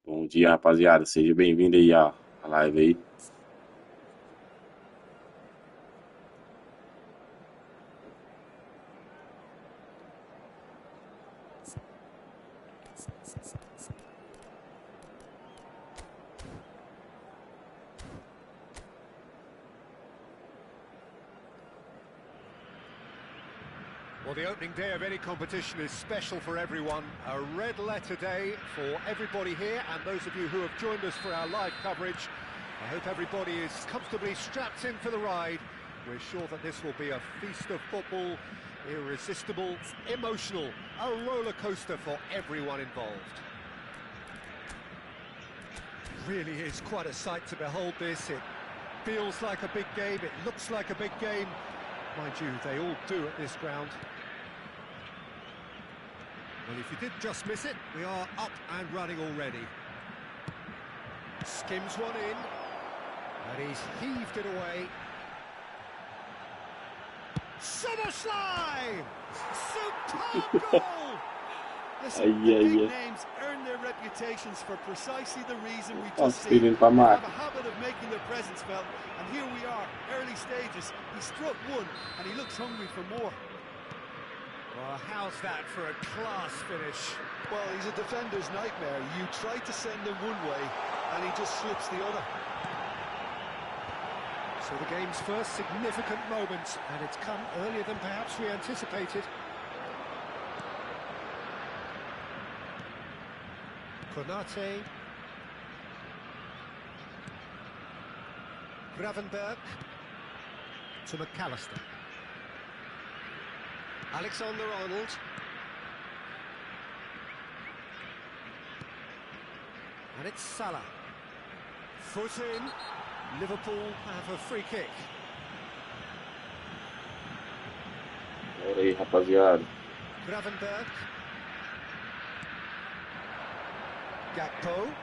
Bom dia, rapaziada. Seja bem-vindo aí à live aí. Well, the opening day of any competition is special for everyone. A red letter day for everybody here, and those of you who have joined us for our live coverage. I hope everybody is comfortably strapped in for the ride. We're sure that this will be a feast of football, irresistible, emotional, a roller coaster for everyone involved. Really is quite a sight to behold this. It feels like a big game, it looks like a big game. Mind you, they all do at this ground. Well, if you did just miss it, we are up and running already. Skims one in, and he's heaved it away. Summerslide! Superb goal! Listen, the big names earn their reputations for precisely the reason we just seen. They have a habit of making their presence felt, and here we are, early stages. He struck one, and he looks hungry for more. Well, how's that for a class finish? Well, he's a defender's nightmare. You try to send him one way, and he just slips the other. So the game's first significant moment, and it's come earlier than perhaps we anticipated. Konate. Gravenberg to McAllister. Alexander-Arnold. And it's Salah. Foot in. Liverpool have a free kick. Bora aí, rapaziada. Gravenberg. Gakpo.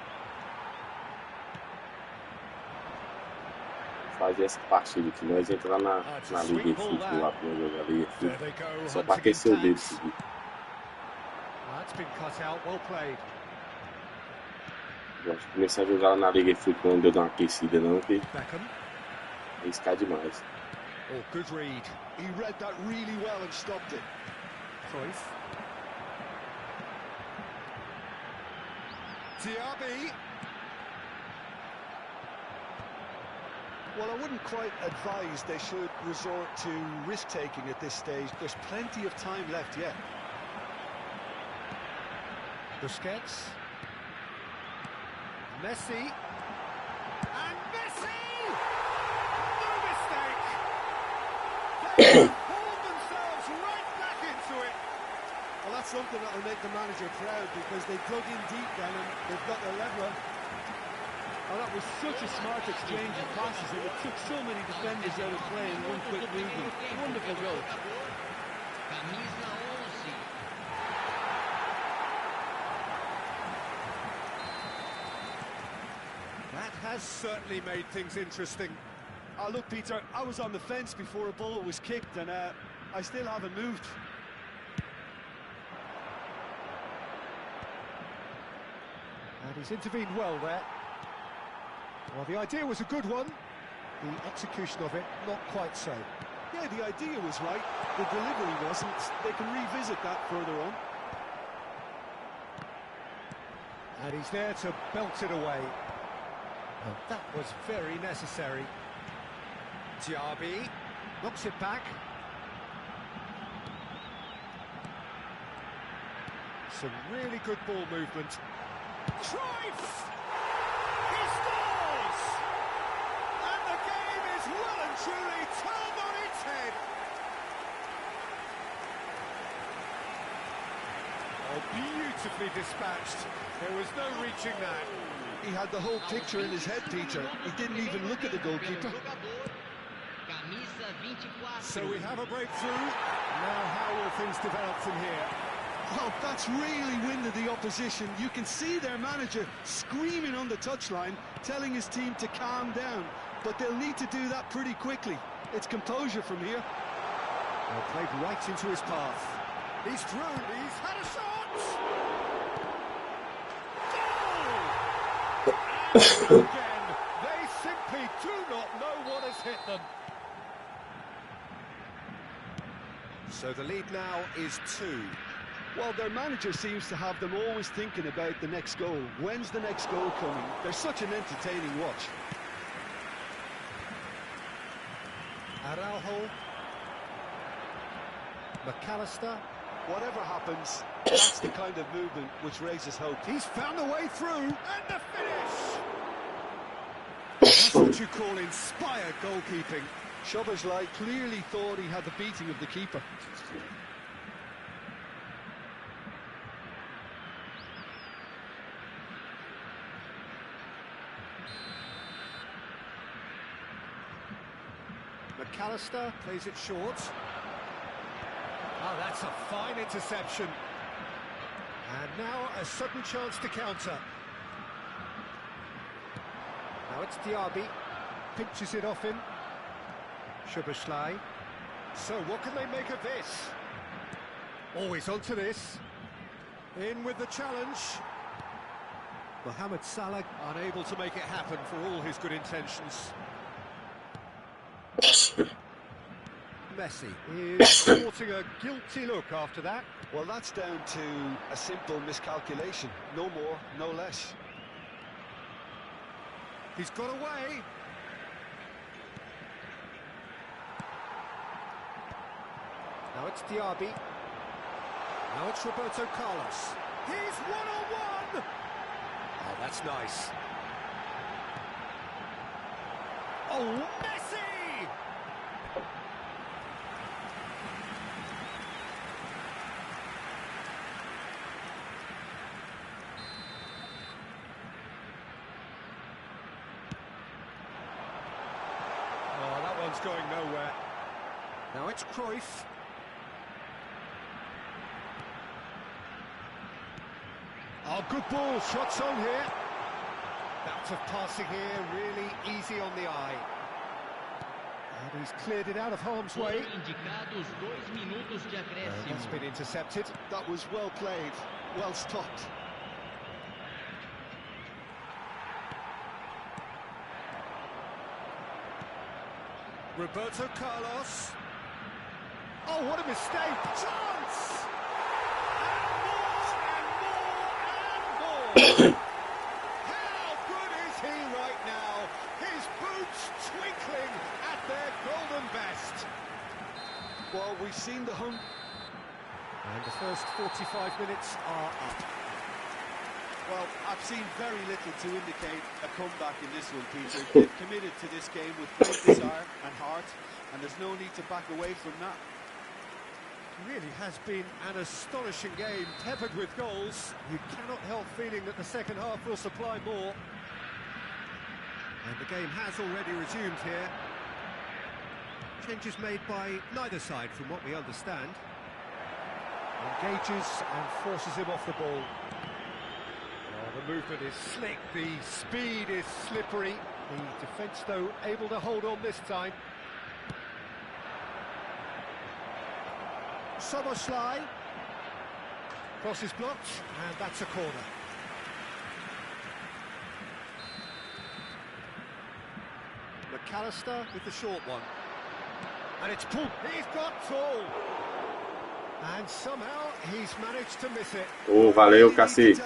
Fazer essa partida que nós entrar na Liga de Futebol lá pra jogar Liga de Futebol. Só pra aquecer o dedo seguir. That's been cut out, well played. Gosto de começar a jogar lá na Liga de Futebol, não deu uma aquecida não, porque arriscar demais. Oh, good read. He read that really well and stopped it. Cruyff. Diaby. Well, I wouldn't quite advise they should resort to risk-taking at this stage. There's plenty of time left yet. Busquets. Messi. And Messi! No mistake! They pulled themselves right back into it. Well, that's something that will make the manager proud, because they dug in deep then and they've got their leveler. Oh, that was such a smart exchange of passes, and it took so many defenders out of play in one quick movement. Wonderful goal. That has certainly made things interesting. Look, Peter, I was on the fence before a ball was kicked, and I still haven't moved. And he's intervened well there. Well, the idea was a good one. The execution of it, not quite so. Yeah, the idea was right. The delivery wasn't. They can revisit that further on. And he's there to belt it away. Well, that was very necessary. Diaby knocks it back. Some really good ball movement. Cruyff! He scores! And the game is well and truly turned on its head. Oh, beautifully dispatched. There was no reaching that. He had the whole picture in his head, Peter. He didn't even look at the goalkeeper. So we have a breakthrough. Now how will things develop from here? Oh, that's really winded the opposition. You can see their manager screaming on the touchline, telling his team to calm down. But they'll need to do that pretty quickly. It's composure from here. Well, played right into his path. He's through, he's had a shot! Again, they simply do not know what has hit them. So the lead now is 2. Well, their manager seems to have them always thinking about the next goal. When's the next goal coming? They're such an entertaining watch. Araujo. McAllister. Whatever happens, that's the kind of movement which raises hope. He's found a way through, and the finish! That's what you call inspired goalkeeping. Szoboszlai clearly thought he had the beating of the keeper. McAllister plays it short. Oh, that's a fine interception. And now a sudden chance to counter. Now it's Diaby. Pinches it off him. Szoboszlai. So what can they make of this? Always onto this. In with the challenge. Mohamed Salah unable to make it happen for all his good intentions. Messi is sporting a guilty look after that. Well, that's down to a simple miscalculation. No more, no less. He's got away. Now it's Diaby. Now it's Roberto Carlos. He's one-on-one! Oh, that's nice. Oh, Messi! Oh, that one's going nowhere. Now it's Cruyff. Oh, good ball, shots on here. Bout of passing here, really easy on the eye. And he's cleared it out of harm's way. That's been intercepted. That was well played, well stopped. Roberto Carlos. Oh, what a mistake! Chance! How good is he right now? His boots twinkling at their golden best. Well, we've seen the hunt. And the first 45 minutes are up. Well, I've seen very little to indicate a comeback in this one, Peter. They've committed to this game with great desire and heart, and there's no need to back away from that. Really has been an astonishing game, peppered with goals. You cannot help feeling that the second half will supply more. And the game has already resumed here. Changes made by neither side, from what we understand. Engages and forces him off the ball. Oh, the movement is slick, the speed is slippery. The defence, though, able to hold on this time. Szoboszlai. Cross is blocked, and that's a corner. McAllister with the short one. And it's pulled. He's got tall. And somehow he's managed to miss it. Oh, valeu, cacete.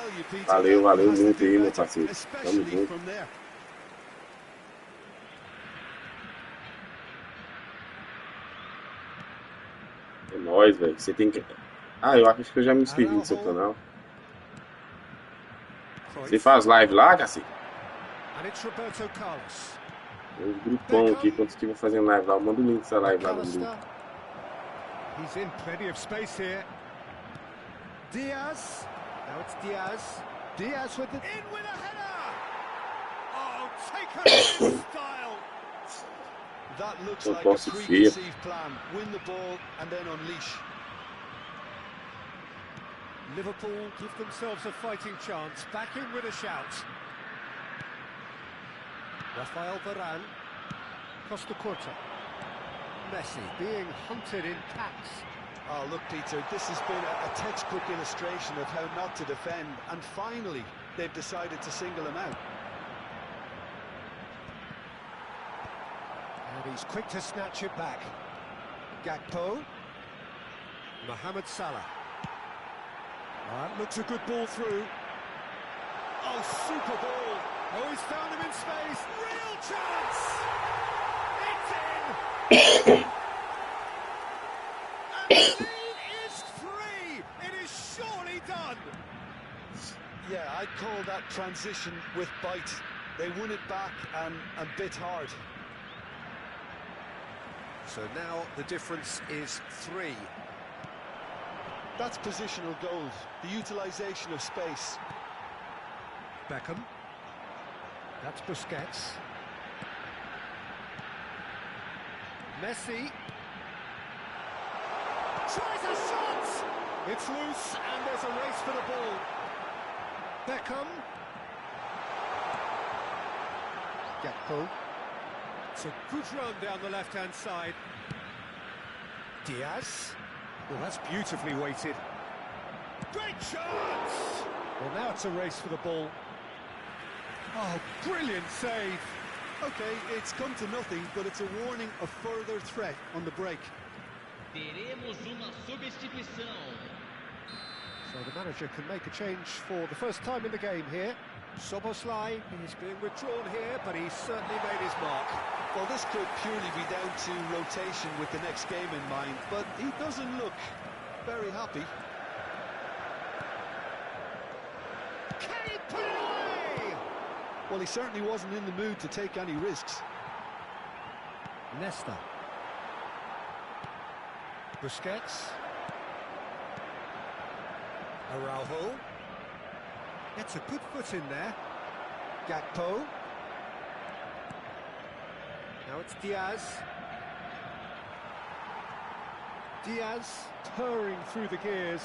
Valeu, valeu muito aí, meu parceiro. Tamo junto. É nóis, velho. Você tem que... Ah, eu acho que eu já me inscrevi no seu canal. Você faz live lá, cacete? Tem um grupão aqui, quantos que vão fazendo live lá? Eu mando o link dessa live lá no grupo. He's in plenty of space here. Diaz. Now it's Diaz. Diaz with the... In with a header! Oh, taken in style! That looks like a preconceived plan. Win the ball and then unleash. Liverpool give themselves a fighting chance. Back in with a shout. Rafael Varane. Costa Curta. Messi being hunted in packs. Oh, look, Peter, this has been a textbook illustration of how not to defend, and finally they've decided to single him out. But he's quick to snatch it back. Gakpo. Mohamed Salah. That looks a good ball through. Oh, super ball. Oh, he's found him in space. Real chance. It's in. And the lead is 3. It is surely done. Yeah, I'd call that transition with bite. They won it back and bit hard. So now the difference is 3. That's positional goals, the utilisation of space. Beckham. That's Busquets. Messi. Tries a shot! It's loose and there's a race for the ball. Beckham. Gakpo. It's a good run down the left-hand side. Diaz. Well, that's beautifully weighted. Great chance! Well, now it's a race for the ball. Oh, brilliant save. Okay, it's come to nothing, but it's a warning of further threat on the break. Teremos uma substituição. So the manager can make a change for the first time in the game here. Soboslai is being withdrawn here, but he's certainly made his mark. Well, this could purely be down to rotation with the next game in mind, but he doesn't look very happy. Can he put it away? Well, he certainly wasn't in the mood to take any risks. Nesta. Busquets. Araujo. Gets a good foot in there. Gakpo. Now it's Diaz. Diaz purring through the gears.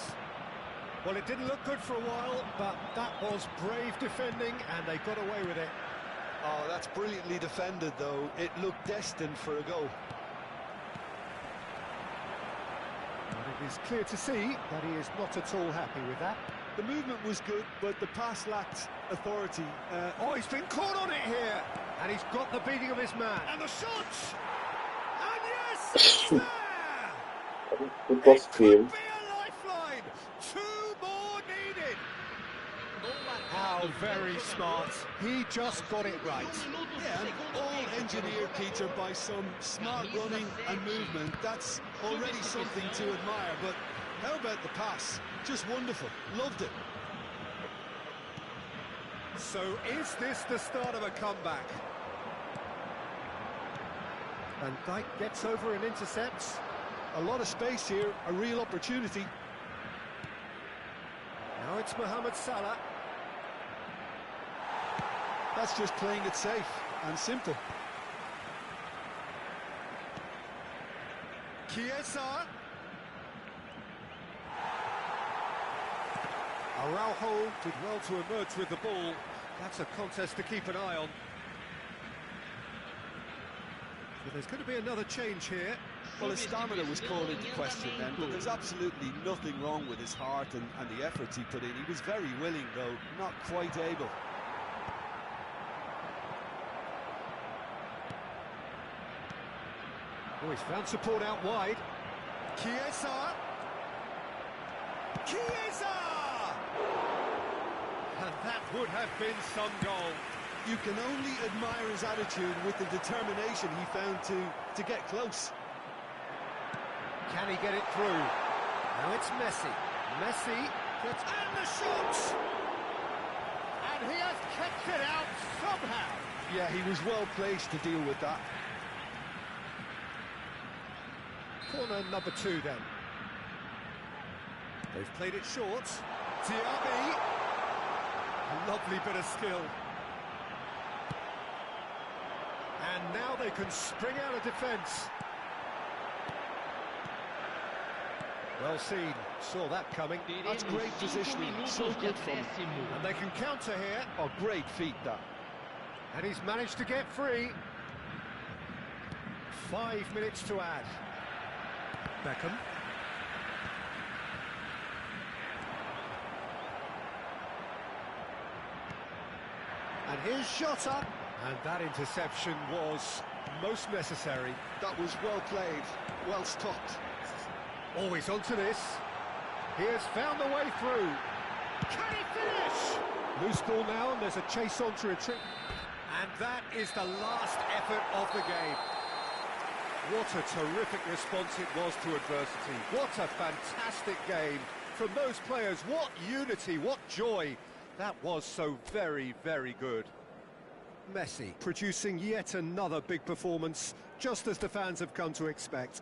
Well, it didn't look good for a while, but that was brave defending, and they got away with it. Oh, that's brilliantly defended, though. It looked destined for a goal. And it is clear to see that he is not at all happy with that. The movement was good, but the pass lacked authority. Oh, he's been caught on it here! And he's got the beating of his man. And the shot! And yes, it's there! It could be a lifeline! 2 more needed! How very smart. He just got it right. Yeah, and all engineered, Peter, by some smart running and movement. That's already something to admire, but how about the pass? Just wonderful. Loved it. So is this the start of a comeback? Van Dijk gets over and intercepts. A lot of space here, a real opportunity. Now it's Mohamed Salah. That's just playing it safe and simple. Chiesa. Araujo did well to emerge with the ball. That's a contest to keep an eye on. So there's going to be another change here. Well, his stamina was called into question then, but there's absolutely nothing wrong with his heart and the efforts he put in. He was very willing, though, not quite able. Oh, he's found support out wide. Chiesa! Chiesa! And that would have been some goal. You can only admire his attitude with the determination he found to get close. Can he get it through? Now it's Messi. Messi gets... And the shot! And he has kept it out somehow. Yeah, he was well placed to deal with that. Corner number 2 then. They've played it short. Diaby. A lovely bit of skill. And now they can spring out of defence. Well seen, saw that coming. That's great positioning, so good from him. And they can counter here. Oh, great feat that. And he's managed to get free. 5 minutes to add. Beckham. And his shot up. And that interception was Most necessary. That was well played, well stopped. Always onto this. He has found the way through. Can he finish? Loose ball now, and there's a chase on to retreat. And that is the last effort of the game. What a terrific response it was to adversity. What a fantastic game from those players. What unity, what joy. That was so very, very good. Messi producing yet another big performance, just as the fans have come to expect.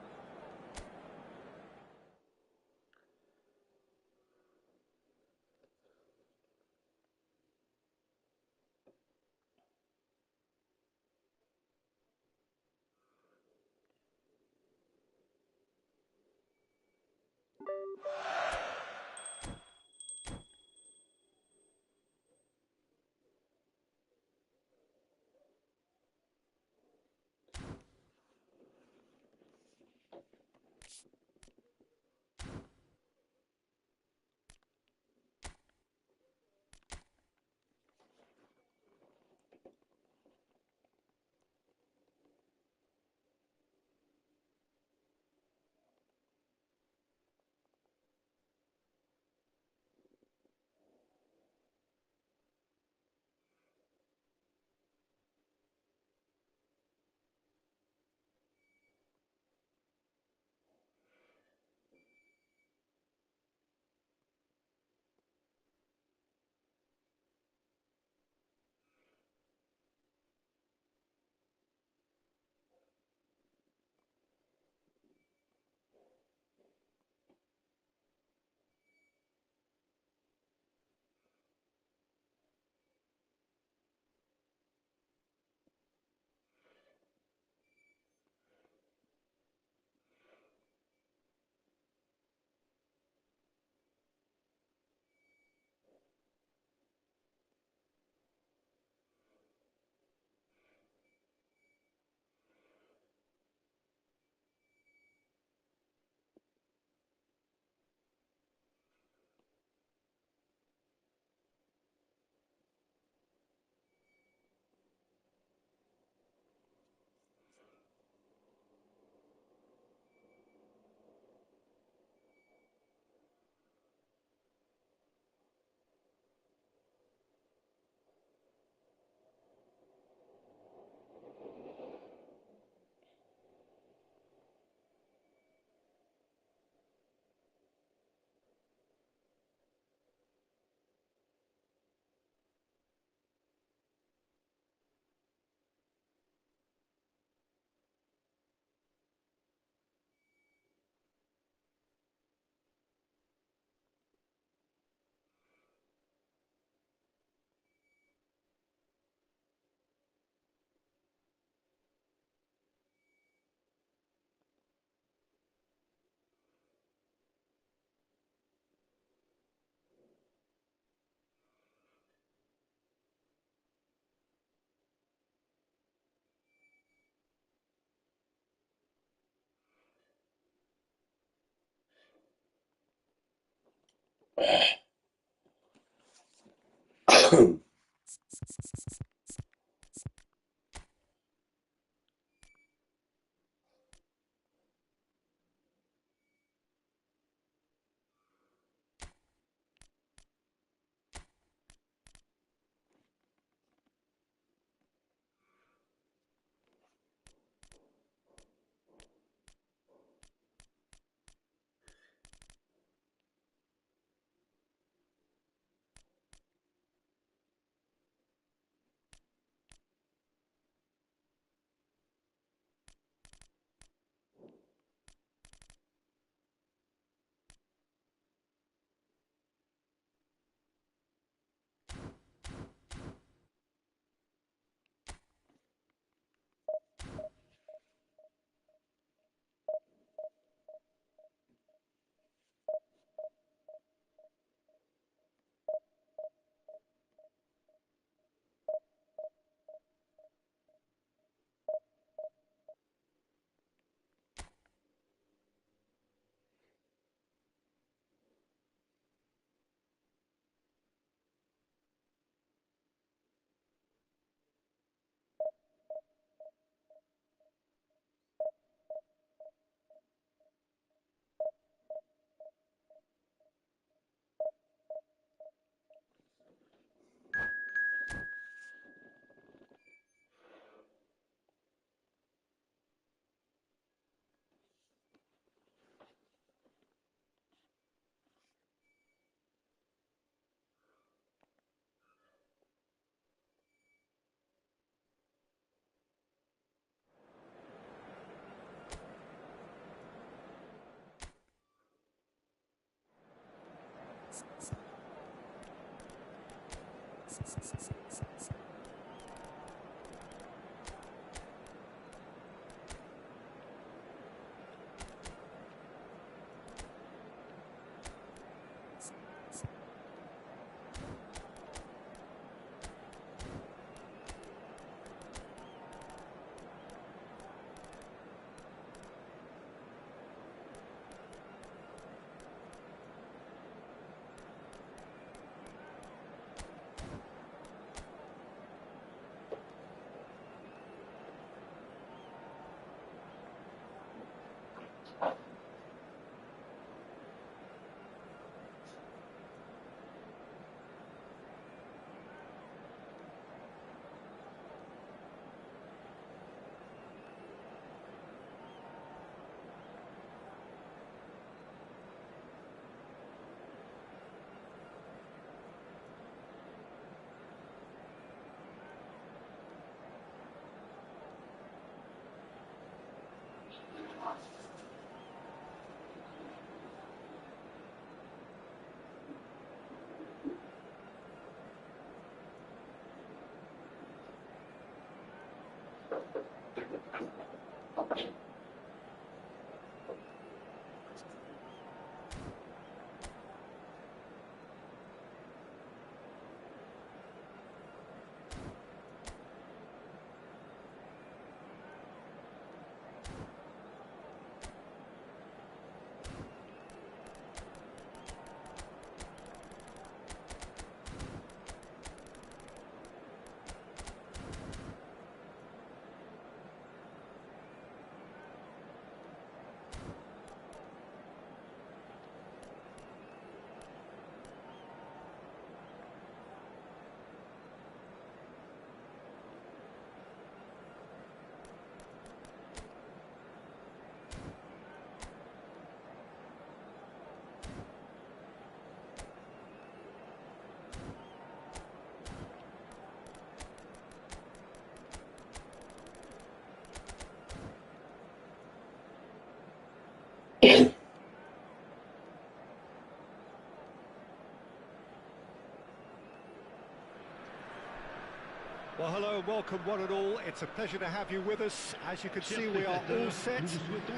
Well, hello and welcome one and all. It's a pleasure to have you with us. As you can see, we are all set.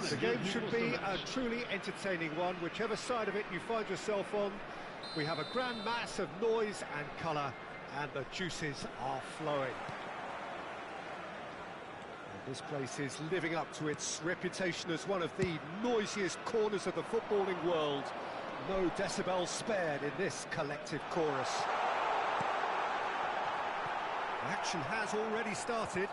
The game should be a truly entertaining one, whichever side of it you find yourself on. We have a grand mass of noise and colour, and the juices are flowing. And this place is living up to its reputation as one of the noisiest corners of the footballing world. No decibels spared in this collective chorus. Action has already started.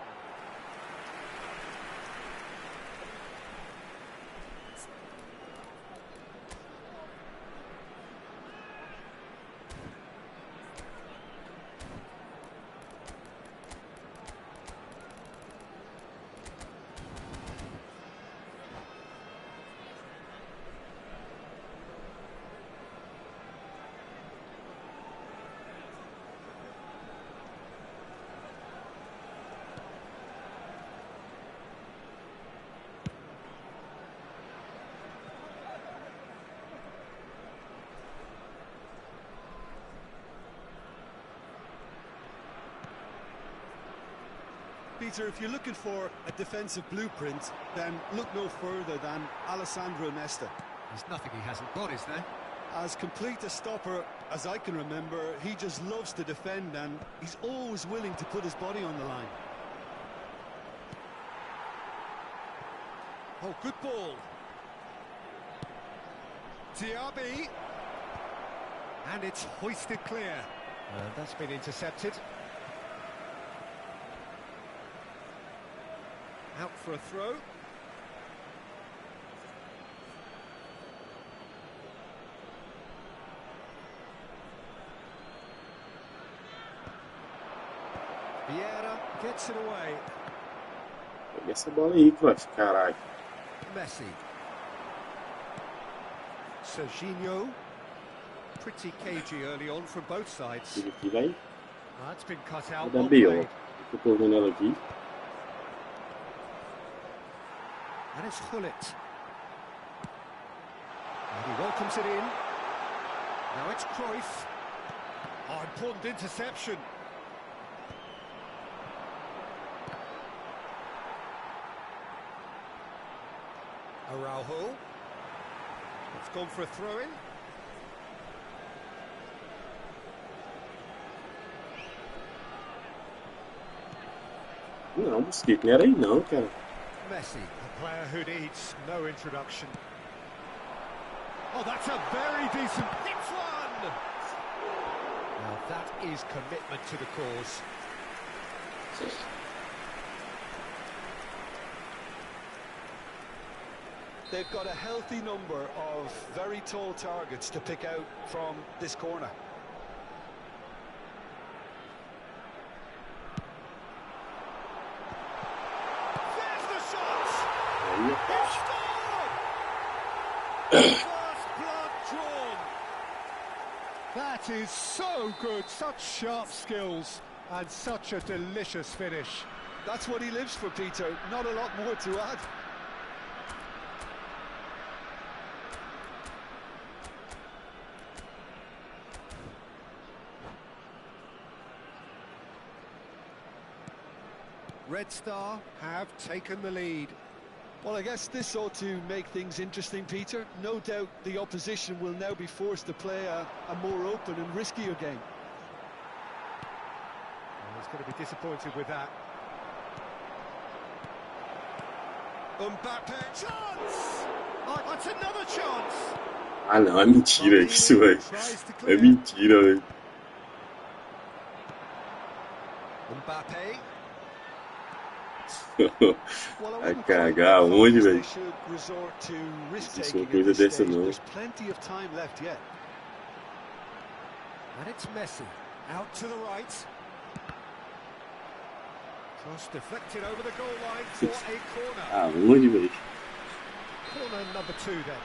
Peter, if you're looking for a defensive blueprint, then look no further than Alessandro Nesta. There's nothing he hasn't got, is there? As complete a stopper as I can remember, he just loves to defend and he's always willing to put his body on the line. Oh, good ball. Diaby. And it's hoisted clear. That's been intercepted. Out for a throw. Vieira gets it away. Pega essa bola aí, Clutch, caralho. Messi. Serginho. Pretty cagey early on from both sides. Tira aqui, vai. That's been cut out. Vou dar B, ó. Eu tô vendo ela aqui. And it's Hullet. And he welcomes it in. Now it's Cruyff. Oh, important interception. Araujo. It's gone for a throw-in. Não, Mosquito, não era aí não, cara. Messi, a player who needs no introduction. Oh, that's a very decent hit one! Now that is commitment to the cause. They've got a healthy number of very tall targets to pick out from this corner. There's the shot! Aí, He scored! First blood drawn. That is so good, such sharp skills and such a delicious finish. That's what he lives for, Peter. Not a lot more to add. Red Star have taken the lead. Well, I guess this ought to make things interesting, Peter. No doubt the opposition will now be forced to play a more open and riskier game. Well, he's going to be disappointed with that. Mbappe, chance! Oh, that's another chance! Ah, não, é mentira isso, velho. É mentira, velho. Mbappe. Vai cagar aonde, velho? Isso é uma coisa dessa não. There's plenty of time left yet. And it's Messi, out to the right. Cross deflected over the goal line for a corner. Aonde, velho? Corner number 2 then.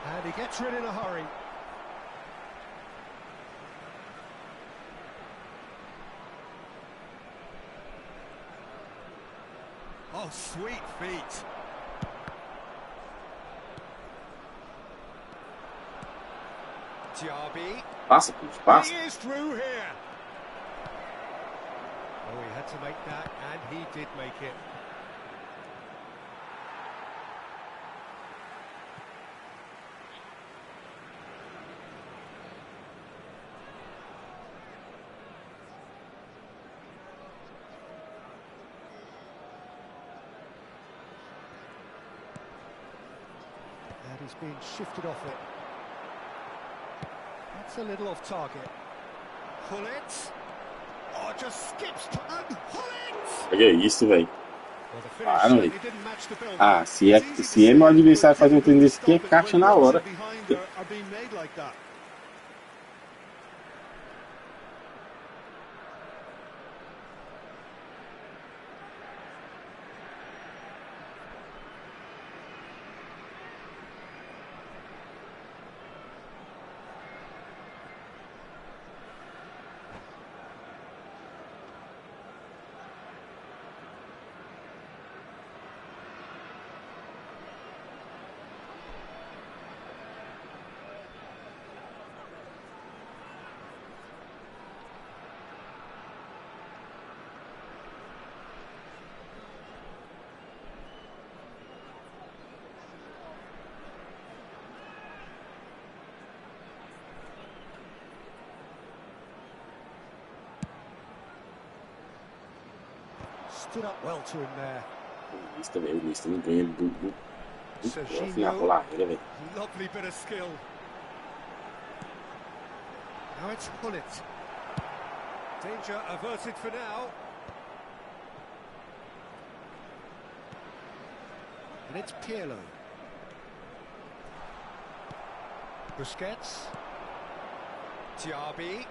And he gets rid in a hurry. Oh, sweet feet. Diaby. Passa, Cruz, passa. He is through here. Oh, he had to make that, and he did make it. And he's being shifted off it. That's a little off target. Hullet. Oh, just skips and Hullet. Olha isso, velho. Well, the Ah, finish não, certainly didn't match the build. Ah, se é meu adversário fazer um treino desse aqui, é caixa na hora. Are being made like that. Stood up well to him there. O Lista não ganha do na barreira, velho. Lovely bit of skill. Now it's Hullet. Danger averted for now. And it's Pirlo. Busquets. Diaby.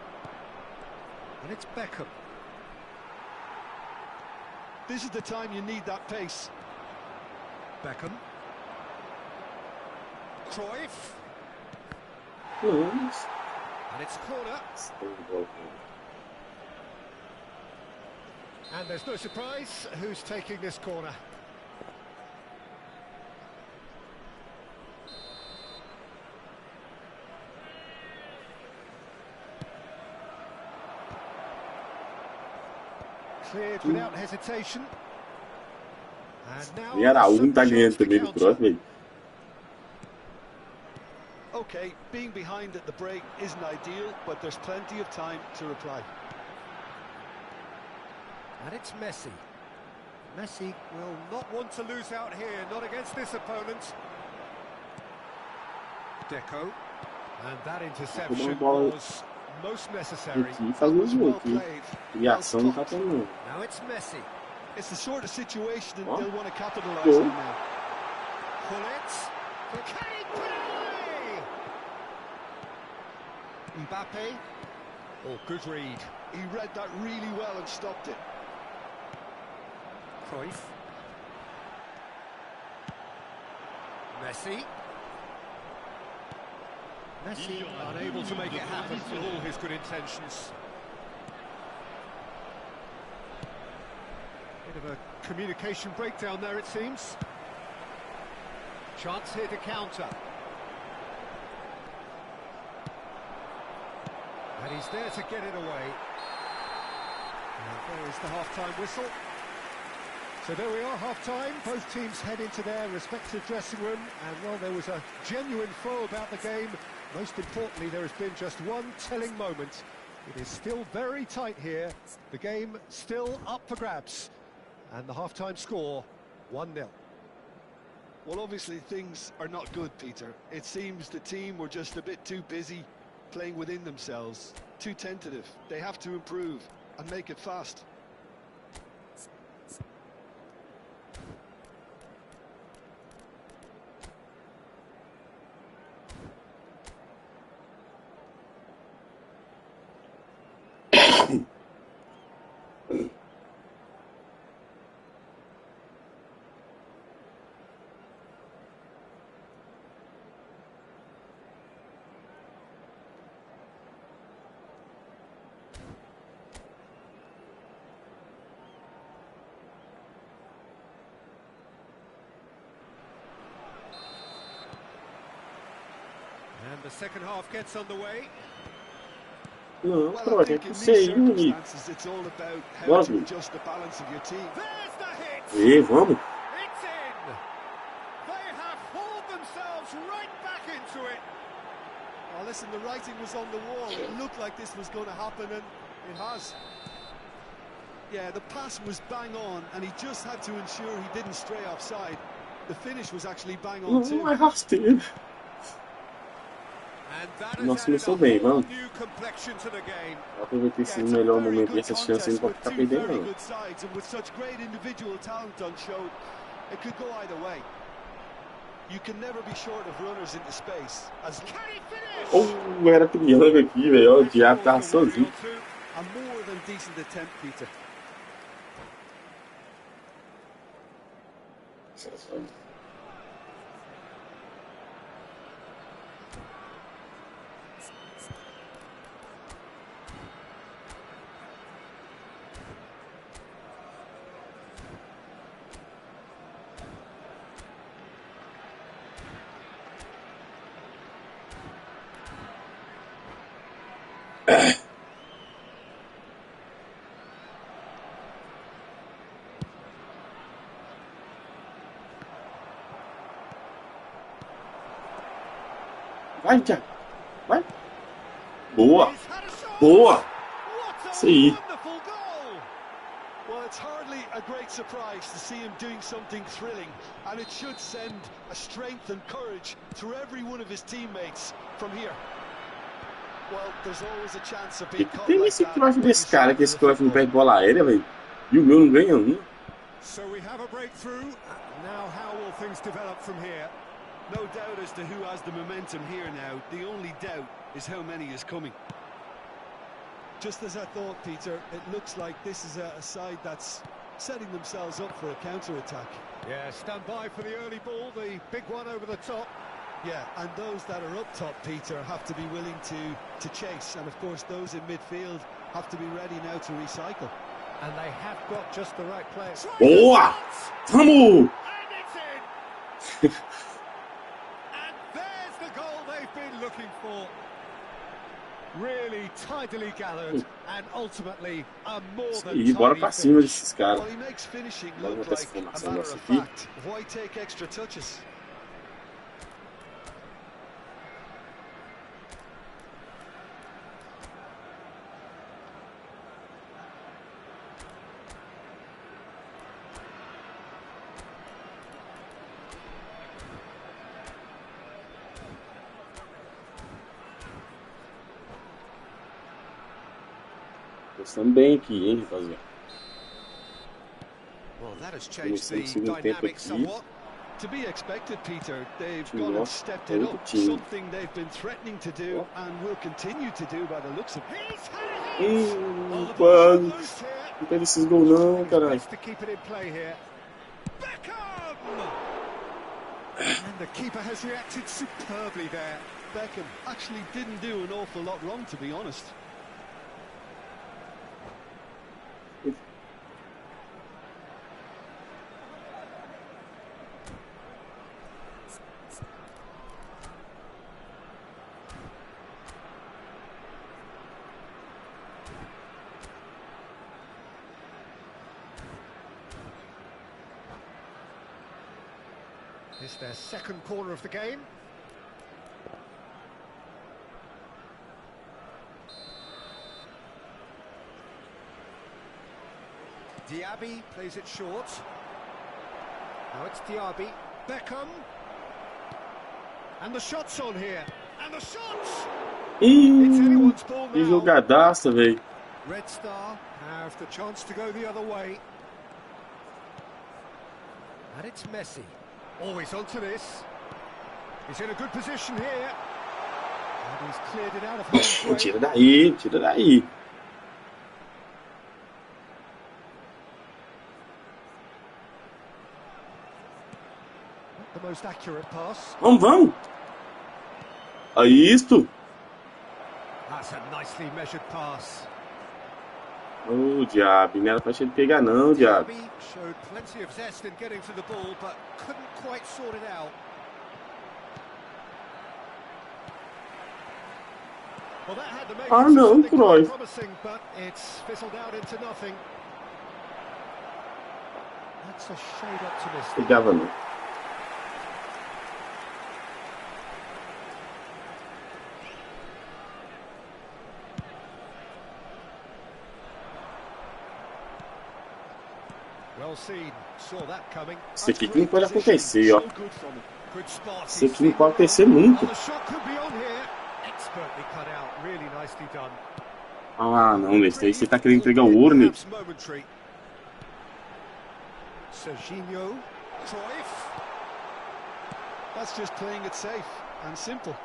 And it's Beckham. This is the time you need that pace. Beckham. Cruyff. Nossa. And it's corner. And there's no surprise who's taking this corner. Cleared without hesitation. And now E Araújo tá ganhando também do cross, velho. Okay, being behind at the break isn't ideal, but there's plenty of time to reply. And it's Messi. Messi will not want to lose out here, not against this opponent. Deco. And that interception was most necessary. Aqui faz um jogo aqui. Criação não tá tendo. Now it's Messi. It's the sort of situation that they'll want to capitalise on now. Pull it. Can he put it away? Mbappe. Oh, good read. He read that really well and stopped it. Cruyff. Messi. Messi unable to make it happen for all his good intentions. Bit of a communication breakdown there, it seems. Chance here to counter. And he's there to get it away. And there is the half-time whistle. So there we are, half-time. Both teams head into their respective dressing room. And, well, there was a genuine flow about the game. Most importantly, there has been just one telling moment. It is still very tight here. The game still up for grabs. And the half-time score, 1-0. Well, obviously things are not good, Peter. It seems the team were just a bit too busy playing within themselves, too tentative. They have to improve and make it fast. And the second half gets underway. Não, Well, pô, I é think que in sei, these Yuri. circumstances, it's all about how Bora, to Yuri. adjust the balance of your team. There's the hit! E vamos. It's in! They have hauled themselves right back into it. Oh, listen, the writing was on the wall. It looked like this was going to happen, and it has. Yeah, the pass was bang on, and he just had to ensure he didn't stray offside. The finish was actually bang on too. Não é rasteiro. Nossa, começou bem, vamos. Aproveitei esse melhor momento e essa chance não pode ficar perdendo, não. Oh, era triângulo aqui, velho. O diabo tava sozinho. Vai, Thiago. Vai. Boa. Boa. Isso aí. Well, it's hardly a great surprise to see him doing something thrilling, and it should send a strength and courage through every one of his teammates from here. Well, there's always a chance of being caught Tem like esse that. cross desse cara, que esse cross não perde bola aérea, velho. E o meu não ganha um. So we have a breakthrough. Now how will things develop from here? No doubt as to who has the momentum here now. The only doubt is how many is coming. Just as I thought, Peter, it looks like this is a side that's setting themselves up for a counter-attack. Yeah, stand by for the early ball, the big one over the top. Yeah, and those that are up top, Peter, have to be willing to chase. And, of course, those in midfield have to be ready now to recycle. And they have got just the right players. Boa! Vamos! And there's the goal they've been looking for. Really tidily gathered and ultimately a more than E bora pra cima desses caras. Well, he makes finishing look like a matter of fact. Why take extra touches? Estamos bem aqui, hein, rapaziada. Well, that has changed the dynamic somewhat. To be expected, Peter. They've gone and stepped it up. Something they've been threatening to do and will continue to do by the looks of it. Mano, não perde esses gols não, caralho. To keep it in play here. Beckham! And the keeper has reacted superbly there. Beckham actually didn't do an awful lot wrong, to be honest. It's their second corner of the game. Diaby plays it short. Now it's Diaby. Beckham. And the shot's on here. And the shots! It's anyone's ball Que now. jogadaça, velho. Red Star have the chance to go the other way. And it's Messi. Always onto this. He's in a good position here. And he's cleared it out of harm's way. Tira daí, tira daí. Not the most accurate pass. Vamos, vamos. Aí isto. That's a nicely measured pass. Ô, Diaby, não era pra gente pegar não, Diaby. Diaby showed plenty of zest in getting to the ball, but couldn't quite sort it out. Well, that had the makings of não, something quite Cruyff. promising, but it's fizzled out into nothing. That's a shade optimistic. Pegava não. Well seen, saw that coming. Isso aqui que não pode acontecer, ó. Good spot. Isso aqui não pode acontecer nunca. Oh, the shot could be on here. Expertly cut out, really nicely done. Ah, não, nesse daí você tá querendo entregar o ouro, né? Serginho, Cruyff. That's just playing it safe and simple.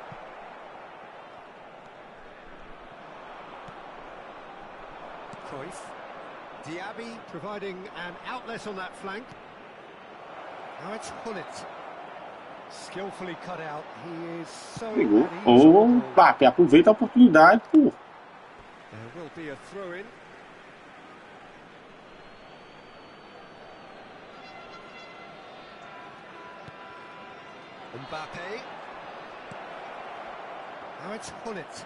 Cruyff. Diaby providing an outlet on that flank. Now it's Hullet. Skillfully cut out. He is so Pegou. at ease on the ball. Opa, aproveita a oportunidade, pô. There will be a throw-in. Mbappe. Now it's Hullet.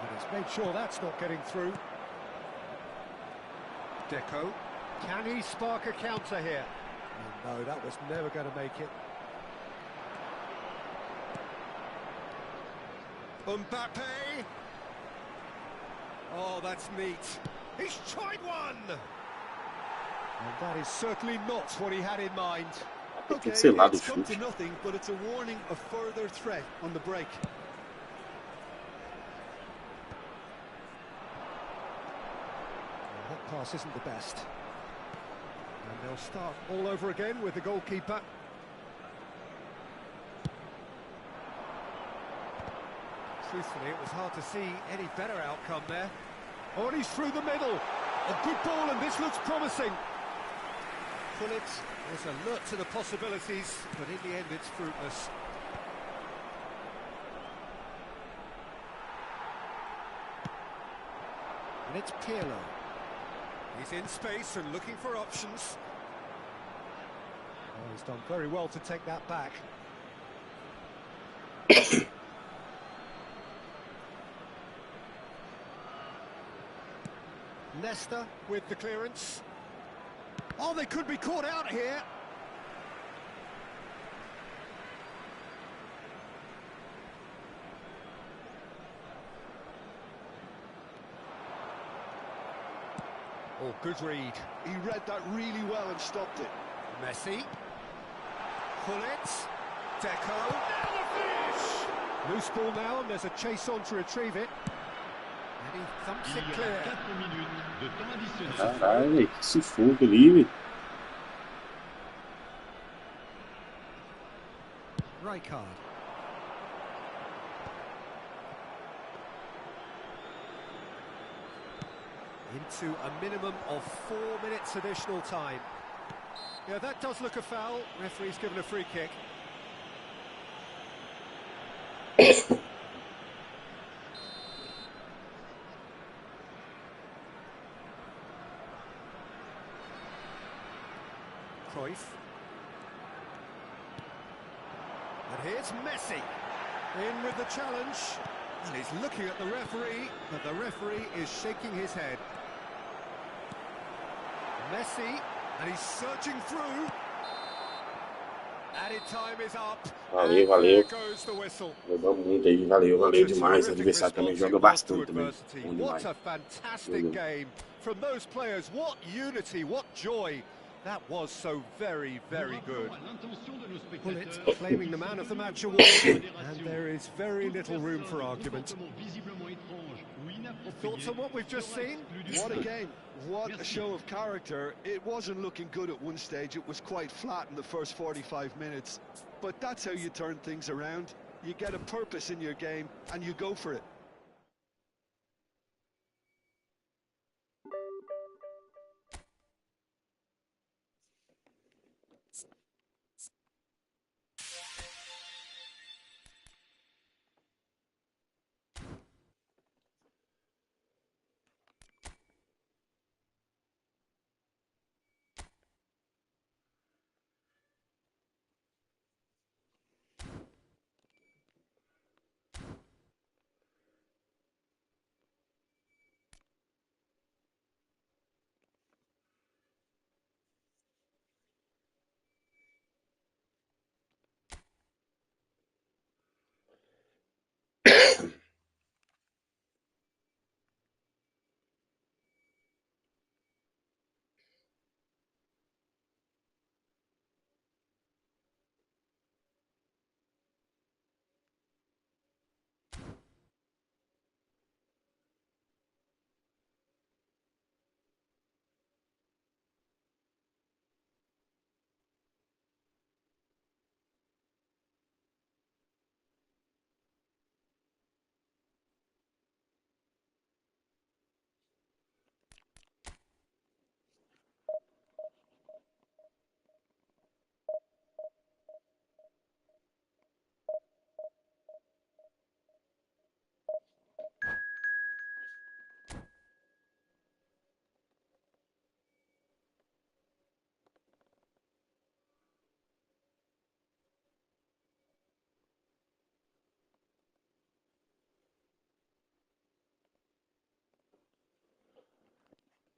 And he's made sure that's not getting through. Deco. Can he spark a counter here? Oh, no, that was never going to make it. Mbappe. Oh, that's neat. He's tried one. And that is certainly not what he had in mind. Okay, Sei lá do it's come to chute. nothing, but it's a warning of further threat on the break. That pass isn't the best. And they'll start all over again with the goalkeeper. Truthfully, it was hard to see any better outcome there. Oh, and he's through the middle. A good ball, and this looks promising. Hullet was alert to the possibilities, but in the end it's fruitless. And it's Pirlo. He's in space and looking for options. Oh, he's done very well to take that back. Nesta with the clearance. Oh, they could be caught out here. Oh, good read. He read that really well and stopped it. Messi. Pull it. Deco. Now the finish! Loose ball now, and there's a chase on to retrieve it. And he thumps it clear. Caralho, velho, que sufoco ali, velho. Rijkaard. Into a minimum of 4 minutes additional time. Yeah, that does look a foul. Referee's given a free kick. Cruyff. And here's Messi. In with the challenge. And he's looking at the referee, but the referee is shaking his head. Messi, and he's searching through. Added time is up. Valeu, valeu. Jogamos muito aí, valeu demais. O adversário também joga bastante também. What a fantastic game from those players. What unity, what joy. That was so very, very good. Bullet claiming the man of the match award, and there is very little room for argument. Thoughts on what we've just seen? What a game. What a show of character. It wasn't looking good at one stage. It was quite flat in the first 45 minutes. But that's how you turn things around. You get a purpose in your game, and you go for it.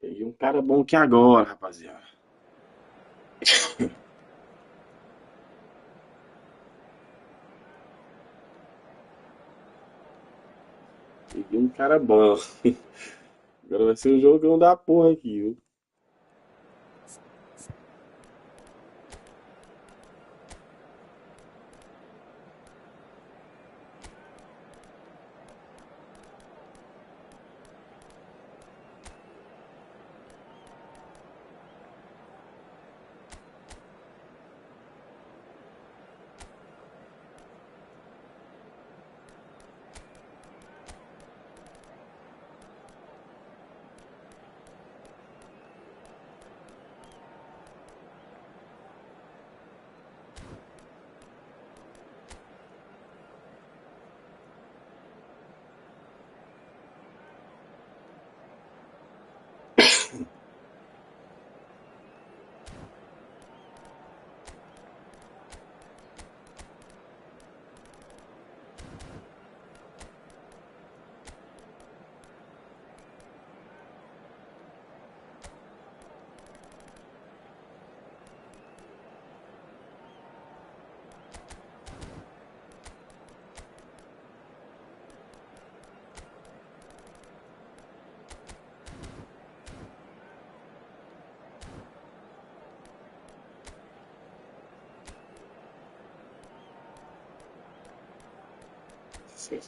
Peguei um cara bom aqui agora, rapaziada. Peguei um cara bom. Agora vai ser um jogão da porra aqui, viu? Sim.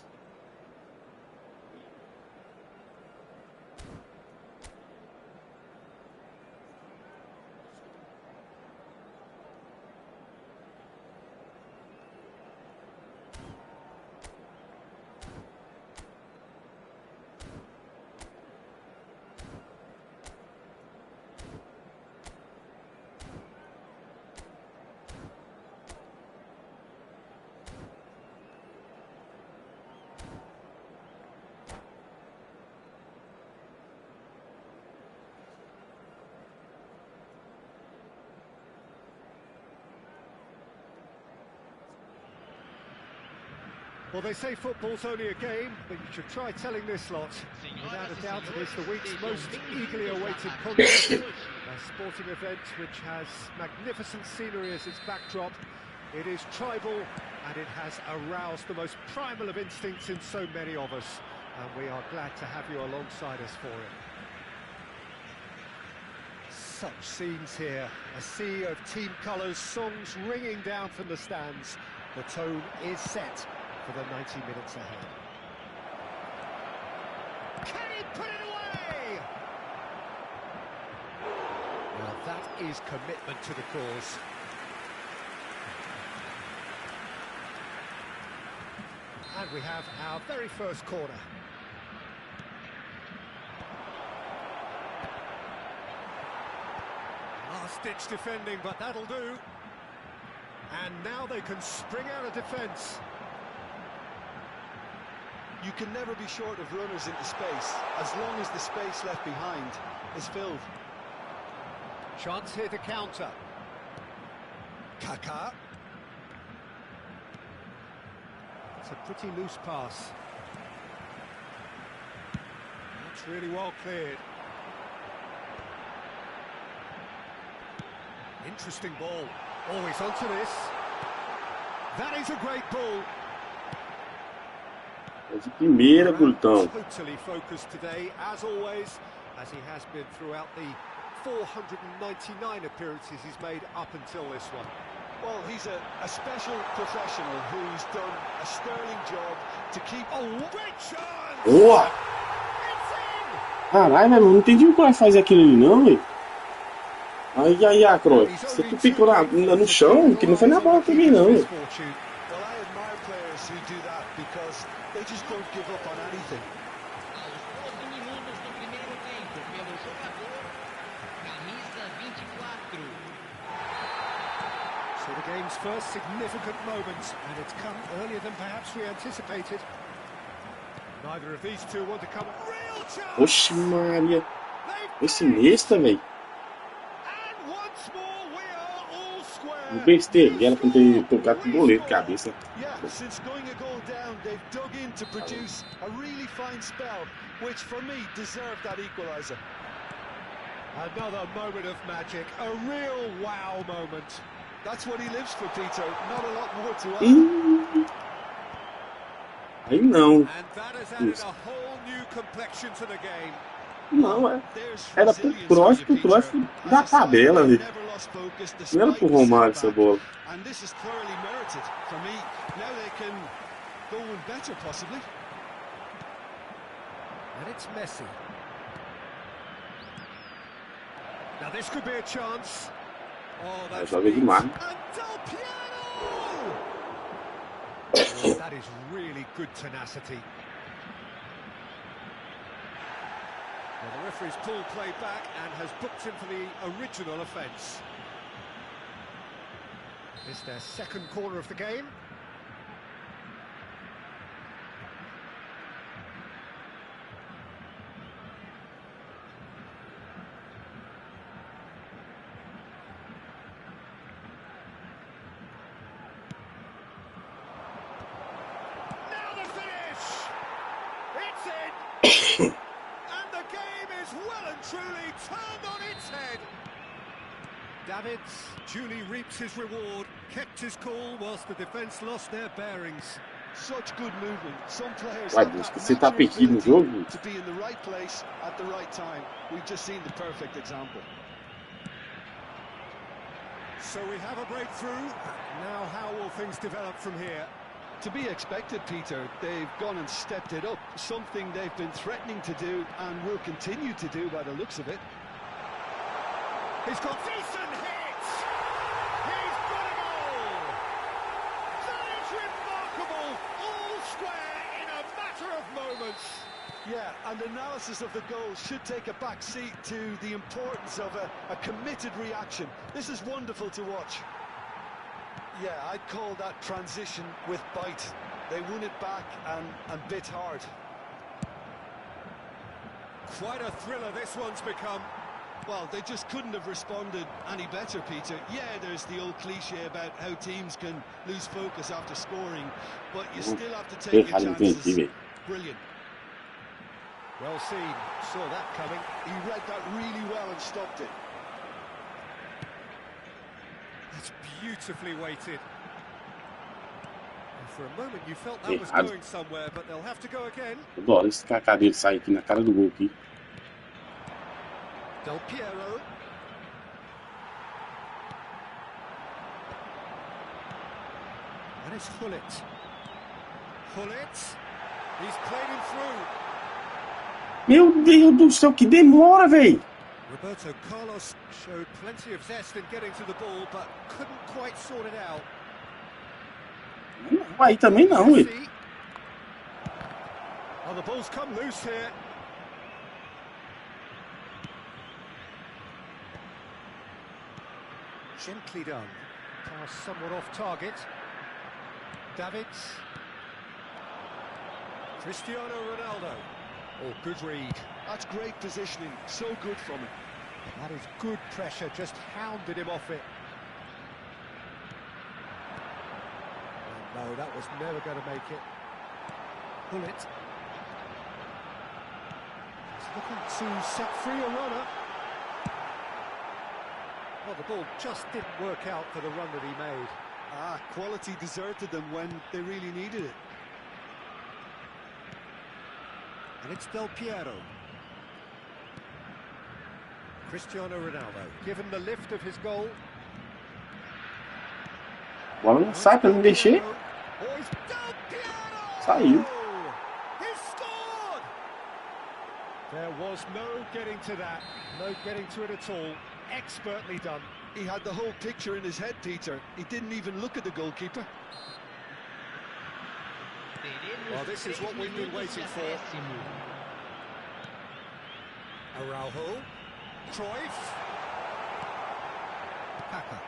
Well, they say football's only a game, but you should try telling this lot. Without a doubt, it is the week's most eagerly awaited contest. A sporting event which has magnificent scenery as its backdrop. It is tribal, and it has aroused the most primal of instincts in so many of us. And we are glad to have you alongside us for it. Such scenes here. A sea of team colours, songs ringing down from the stands. The tone is set for the 90 minutes ahead. Can he put it away? Well, that is commitment to the cause. And we have our very first corner. Last-ditch defending, but that'll do. And now they can spring out of defence. You can never be short of runners into space, as long as the space left behind is filled. Chance here to counter. Kaká. It's a pretty loose pass. That's really well cleared. Interesting ball. Always onto this. That is a great ball. De primeira, Gultão. Totally focused today, as always, as he has been throughout the 499 appearances he's made up until this one. Well, he's a special professional who's done a sterling job to keep... Oh, great chance! Boa! Caralho, meu irmão, não entendi como é que faz aquilo ali, não, velho. Ai, Croy, você tu picou no chão, que não foi na bola também, não, velho. They just don't give up on anything. Aos 12 minutos do primeiro tempo, pelo jogador, camisa 24. So the game's first significant moment, and it's come earlier than perhaps we anticipated. Neither of these two want to come. Real chance! Oxe, Maria. Esse Nesta, velho. Não besteira, ela com ter tocado com o goleiro de cabeça. Since going a goal down, they've dug in to produce a really fine spell, which for me deserved that equaliser. Another moment of magic, a real wow moment. That's what he lives for, Peter. Not a lot more to add. Aí não. And that has added a whole new complexion to the game. Não, era pro Cruyff da tabela, velho. Não era pro Romário essa bola. And this is thoroughly merited for me. Now they can go one better, possibly. And it's Messi. Now this could be a chance. Oh, that's demais. Oh, that is really good tenacity. Well, the referee's pulled play back and has booked him for the original offence. It's their second corner of the game. Now the finish! It's in! And the game is well and truly turned on its head. Davids duly reaps his reward, kept his cool whilst the defence lost their bearings. Such good movement. Some players Ué, Deus, você tá perdido no jogo? to be in the right place at the right time. We've just seen the perfect example. So we have a breakthrough. Now how will things develop from here? To be expected, Peter. They've gone and stepped it up, something they've been threatening to do and will continue to do by the looks of it. He's got decent hits! He's got a goal! That is remarkable! All square in a matter of moments! Yeah, and analysis of the goal should take a back seat to the importance of a committed reaction. This is wonderful to watch. Yeah, I'd call that transition with bite. They won it back and bit hard. Quite a thriller this one's become. Well, they just couldn't have responded any better, Peter. Yeah, there's the old cliche about how teams can lose focus after scoring, but you still have to take your chances. Brilliant. Well seen, saw that coming. He read that really well and stopped it. That's beautifully weighted. And for a moment you felt that was going somewhere, but they'll have to go again. Adoro esse kaká dele sair aqui na cara do gol aqui. Del Piero. And it's Hullet. Hullet. He's played him through. Meu Deus do céu, que demora, velho! Roberto Carlos showed plenty of zest in getting to the ball, but couldn't quite sort it out. Aí também não, velho. Oh, the ball's come loose here. Gently done. Pass somewhat off target. Davids. Cristiano Ronaldo. Oh, good read. That's great positioning. So good from him. That is good pressure. Just hounded him off it. Oh, no, that was never going to make it. Pull it. He's looking to set free a runner. Well, the ball just didn't work out for the run that he made. Quality deserted them when they really needed it. And it's Del Piero. Cristiano Ronaldo, given the lift of his goal. Bola não sai pra não deixar. Saiu. He scored! There was no getting to that, no getting to it at all. Expertly done. He had the whole picture in his head, Peter. He didn't even look at the goalkeeper. Well, this is what we've been waiting for. Araujo. Cruyff. Kaká.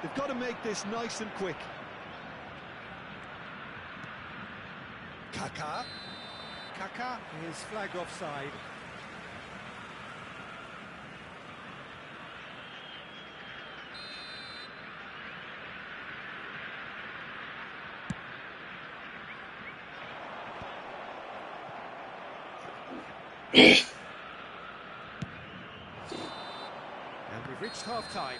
They've got to make this nice and quick. Kaká. Kaká is flagged offside. And we've reached half-time.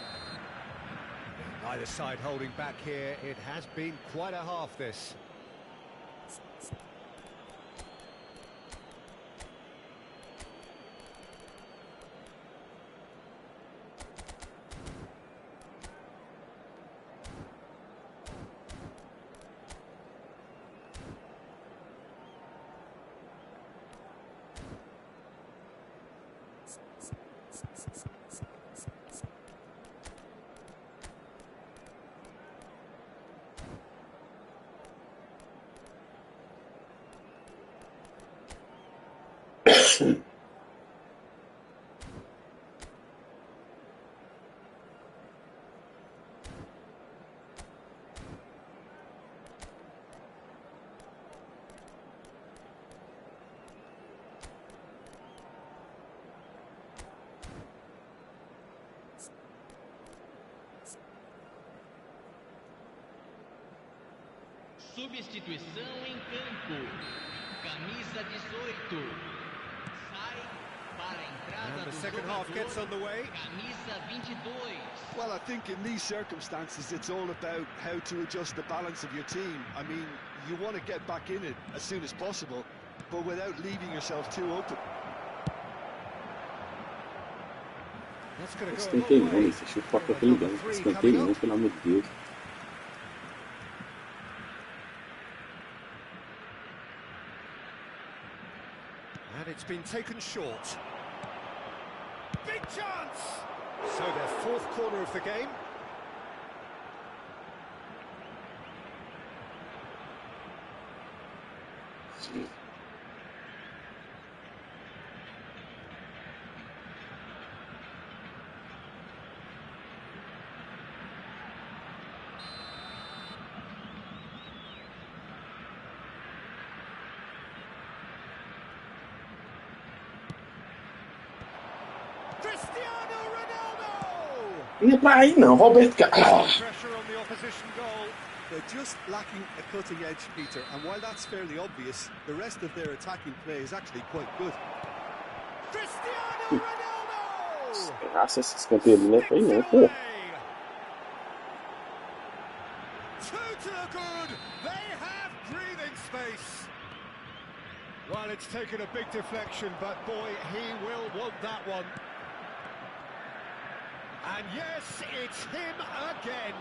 Either side holding back here. It has been quite a half, this. Substituição em campo. Camisa 18. Sai para a entrada do second half gets underway. Camisa 22. Well, I think in these circumstances, it's all about how to adjust the balance of your team. I mean, you want to get back in it as soon as possible, but without leaving yourself too open. Escanteio não, esse chute pode ter engano. Escanteio não, pelo amor de Deus. it's been taken short. Big chance! So their fourth corner of the game. Cristiano Ronaldo! Não é pra aí não, Roberto Carlos. Pressure on the opposition goal. They're just lacking a cutting edge, Peter, and while that's fairly obvious, the rest of their attacking play is actually quite good. Cristiano Ronaldo! Errasse esse escanteio ali, né? Foi não, pô. Two to the good. They have breathing space. Well, it's taken a big deflection, but boy, he will want that one. And yes, it's him again.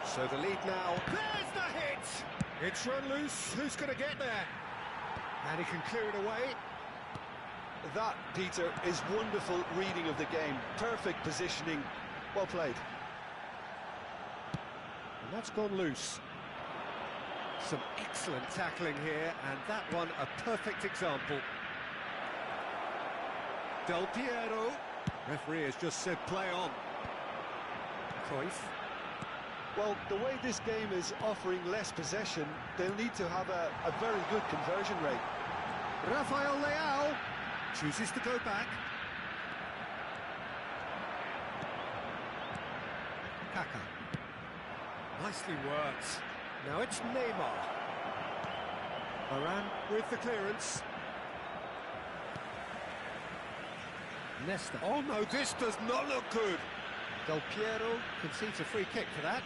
So the lead now. There's the hit. It's run loose. Who's going to get there? And he can clear it away. That, Peter, is wonderful reading of the game. Perfect positioning. Well played. And that's gone loose. Some excellent tackling here, and that one a perfect example. Del Piero. Referee has just said play on. Cruyff. Well, the way this game is offering less possession, they'll need to have a very good conversion rate. Rafael Leao chooses to go back. Kaka. Nicely worked. Now it's Neymar. Varane with the clearance. Nesta. Oh no, this does not look good. Del Piero concedes a free kick for that.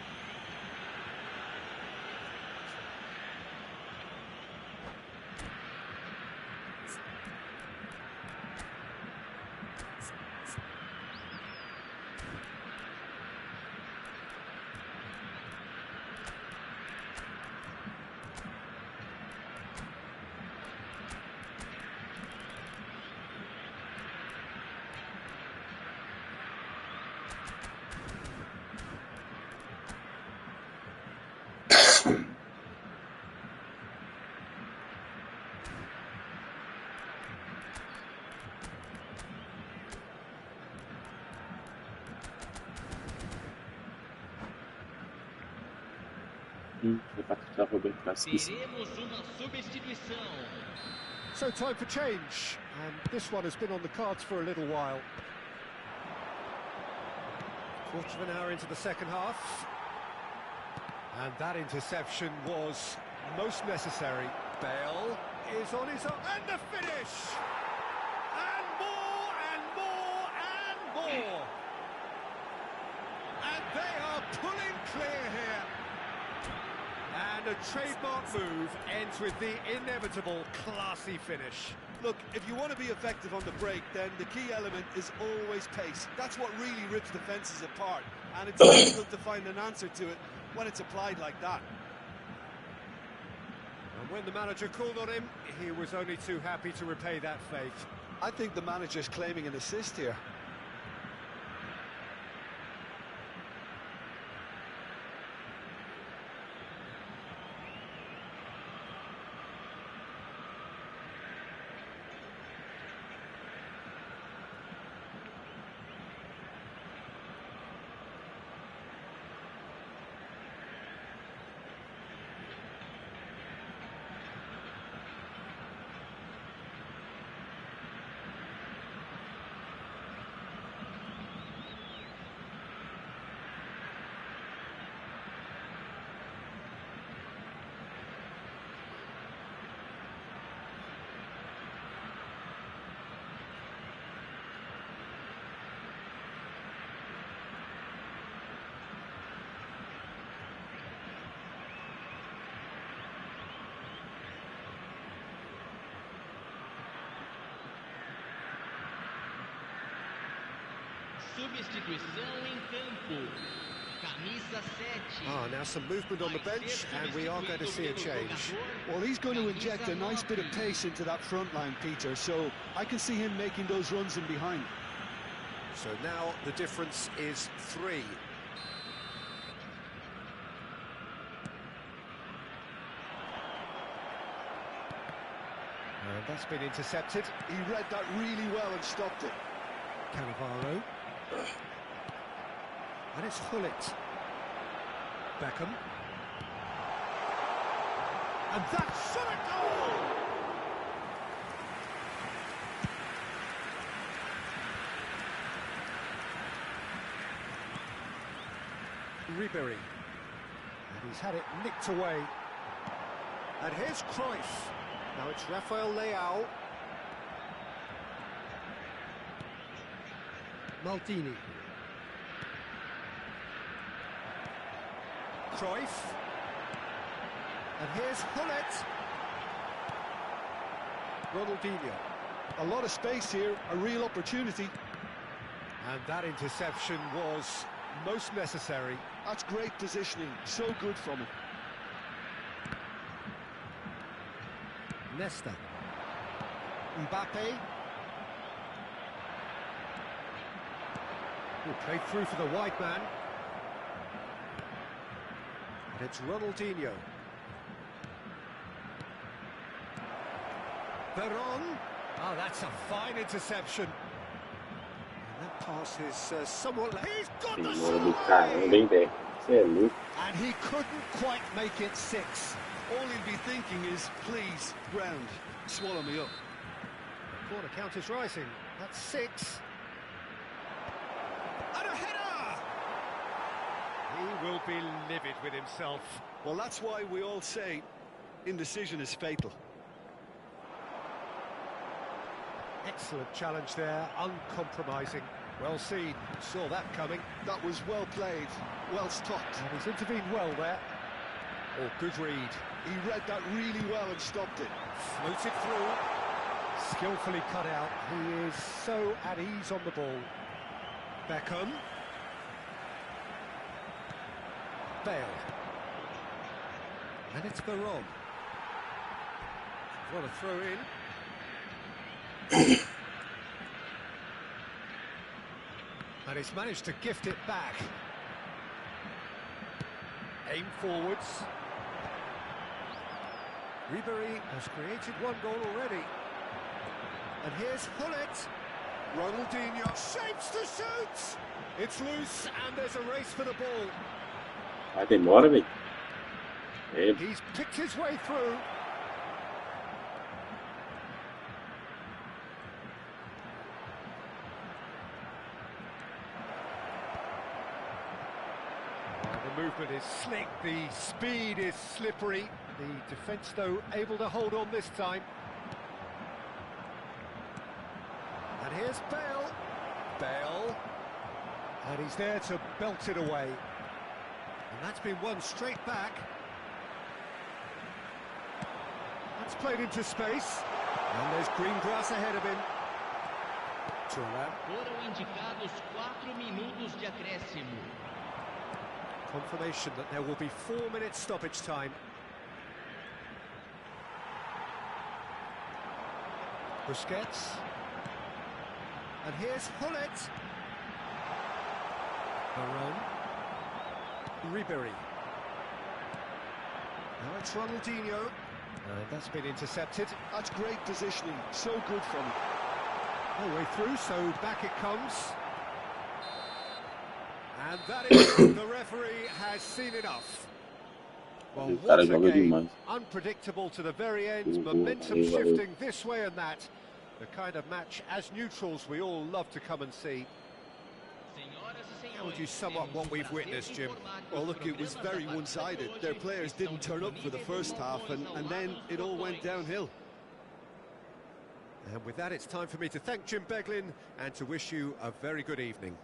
Teremos uma substituição. So time for change, and this one has been on the cards for a little while. Quarter of an hour into the second half. And that interception was most necessary. Bale is on his own, and the finish! And more, and more, and more! And they are pulling clear here. And a trademark move ends with the inevitable classy finish. Look, if you want to be effective on the break, then the key element is always pace. That's what really rips defences apart, and it's difficult to find an answer to it when it's applied like that. And when the manager called on him, he was only too happy to repay that faith. I think the manager's claiming an assist here. Substituição em campo. Camisa 7. Ah, now some movement on the bench, and we are going to see a change. Well, he's going to inject a nice bit of pace into that front line, Peter, so I can see him making those runs in behind. So now the difference is 3. And that's been intercepted. He read that really well and stopped it. Cannavaro. And it's Hullet. Beckham. And that's a goal! Ribery. And he's had it nicked away. And here's Cruyff. Now it's Rafael Leao. Maldini. Cruyff. And here's Hullet. Ronaldinho. A lot of space here, a real opportunity. And that interception was most necessary. That's great positioning, so good from him. Nesta. Mbappe. Who played through for the wide man. And it's Ronaldinho. Veron. Oh, that's a fine interception. And that pass is somewhat... He's got the shot! And he couldn't quite make it 6. All he'll be thinking is, please, ground, swallow me up. The corner count is rising. That's 6. And a header! He will be livid with himself. Well, that's why we all say indecision is fatal. Excellent challenge there, uncompromising. Well seen, saw that coming. That was well played, well stopped. And he's intervened well there. Oh, good read. He read that really well and stopped it. Floated through. Skillfully cut out. He is so at ease on the ball. Beckham. Bale. And it's Veron. What a throw in. And he's managed to gift it back. Aim forwards. Ribery has created 1 goal already. And here's Hullet. Ronaldinho shapes the shoot. It's loose and there's a race for the ball. Vai demora, velho. He's picked his way through. The movement is slick, the speed is slippery. The defence, though, able to hold on this time. And here's Bale. Bale. And he's there to belt it away. And that's been won straight back. That's played into space. And there's green grass ahead of him. Thuram. Foram indicados 4 minutos de acréscimo. Confirmation that there will be 4 minutes stoppage time. Busquets. And here's Hullet. Veron. Ribery. Now it's Ronaldinho. And that's been intercepted. That's great positioning, so good from him. No way through, so back it comes. And that is the referee has seen enough. Well, what a game. Unpredictable to the very end, momentum shifting this way and that. The kind of match, as neutrals, we all love to come and see. How would you sum up what we've witnessed, Jim? Well, look, it was very one-sided. Their players didn't turn up for the first half, and then it all went downhill. And with that, it's time for me to thank Jim Beglin and to wish you a very good evening.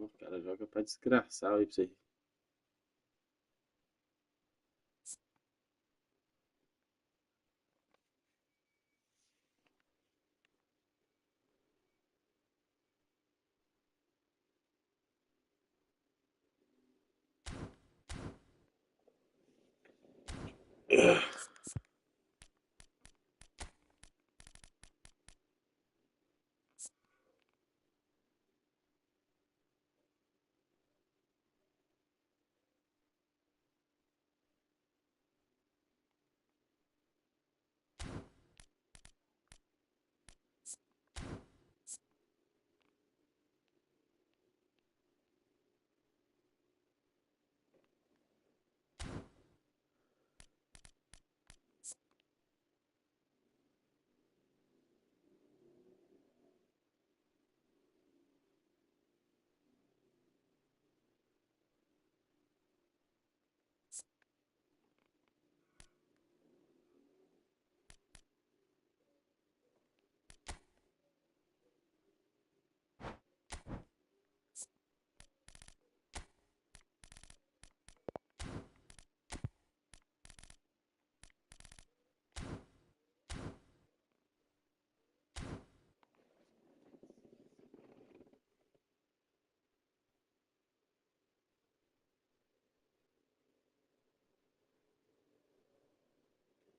O cara joga pra desgraçar aí pra você.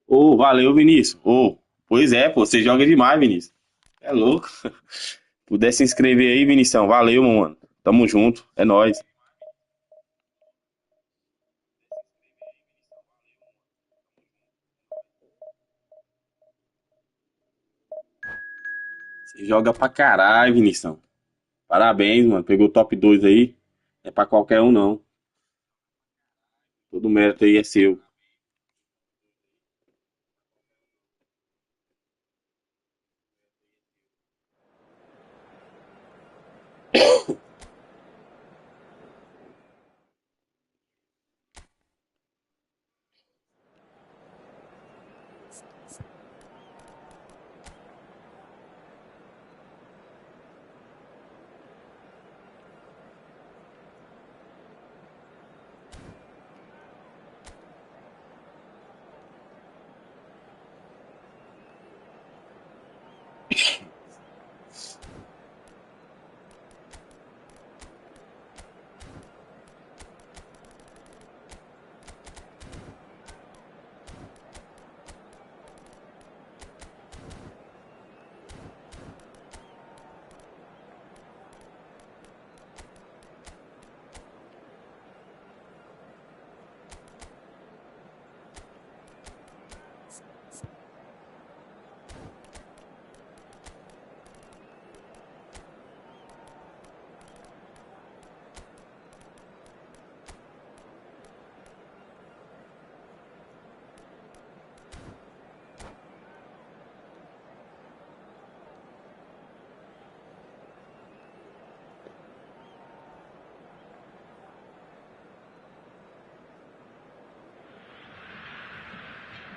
Ô, valeu, Vinícius. Ô, pois é, pô, você joga demais, Vinícius. É louco. Puder se inscrever aí, Vinição. Valeu, meu mano. Tamo junto. É nóis. Você joga pra caralho, Vinição. Parabéns, mano. Pegou o top 2 aí. É pra qualquer um, não. Todo mérito aí é seu.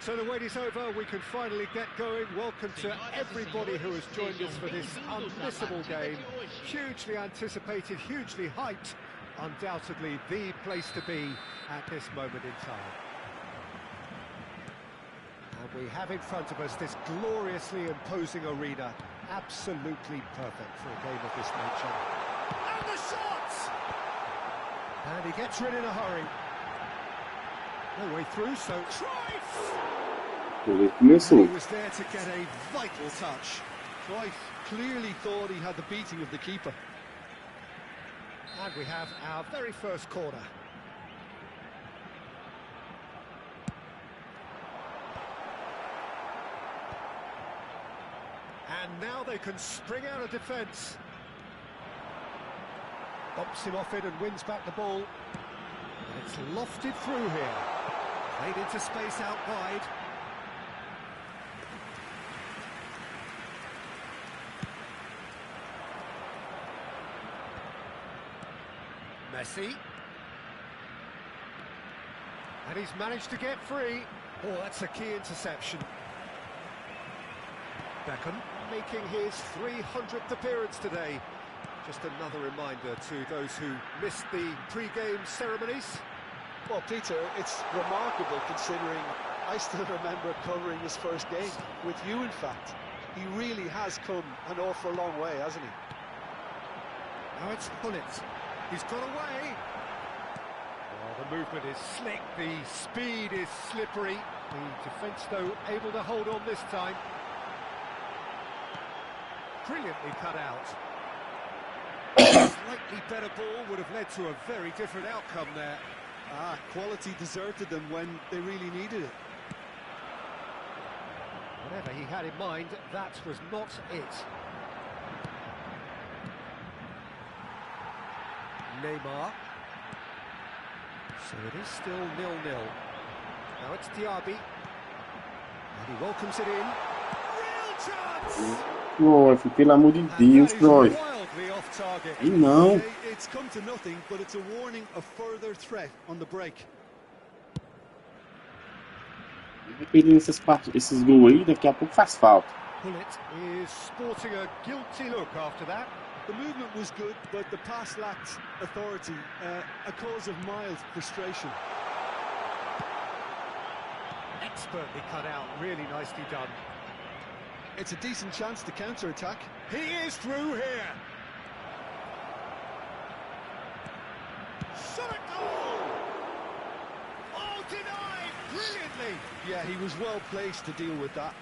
So the wait is over, we can finally get going. Welcome to everybody who has joined us for this unmissable game. Hugely anticipated, hugely hyped. Undoubtedly the place to be at this moment in time. And we have in front of us this gloriously imposing arena. Absolutely perfect for a game of this nature. And the shot! And he gets rid in a hurry. No way through, so Ele começou. He was there to get a vital touch. Cruyff clearly thought he had the beating of the keeper. And we have our very first corner. And now they can spring out of defence. Bumps him off it and wins back the ball. And it's lofted through here. Played into space out wide. Messi. And he's managed to get free. Oh, that's a key interception. Beckham making his 300th appearance today. Just another reminder to those who missed the pre-game ceremonies. Well, Peter, it's remarkable considering I still remember covering his first game with you, in fact. He really has come an awful long way, hasn't he? Now it's Hullet. He's got away. Oh, the movement is slick, the speed is slippery. The defence, though, able to hold on this time. Brilliantly cut out. Slightly better ball would have led to a very different outcome there. Quality deserted them when they really needed it. Whatever he had in mind, that was not it. Neymar. So it is still 0-0. Now it's Diaby. And he welcomes it in. Real chance! Cruyff, pelo amor de Deus, Cruyff. Wildly off target. E não. It's come to nothing, but it's a warning of further threat on the break. Perdendo esses gols aí, daqui a pouco faz falta. Hullet is sporting a guilty look after that. The movement was good, but the pass lacked authority, a cause of mild frustration. Expertly cut out, really nicely done. It's a decent chance to counter-attack. He is through here. Shot at goal! Oh, denied brilliantly. Yeah, he was well placed to deal with that.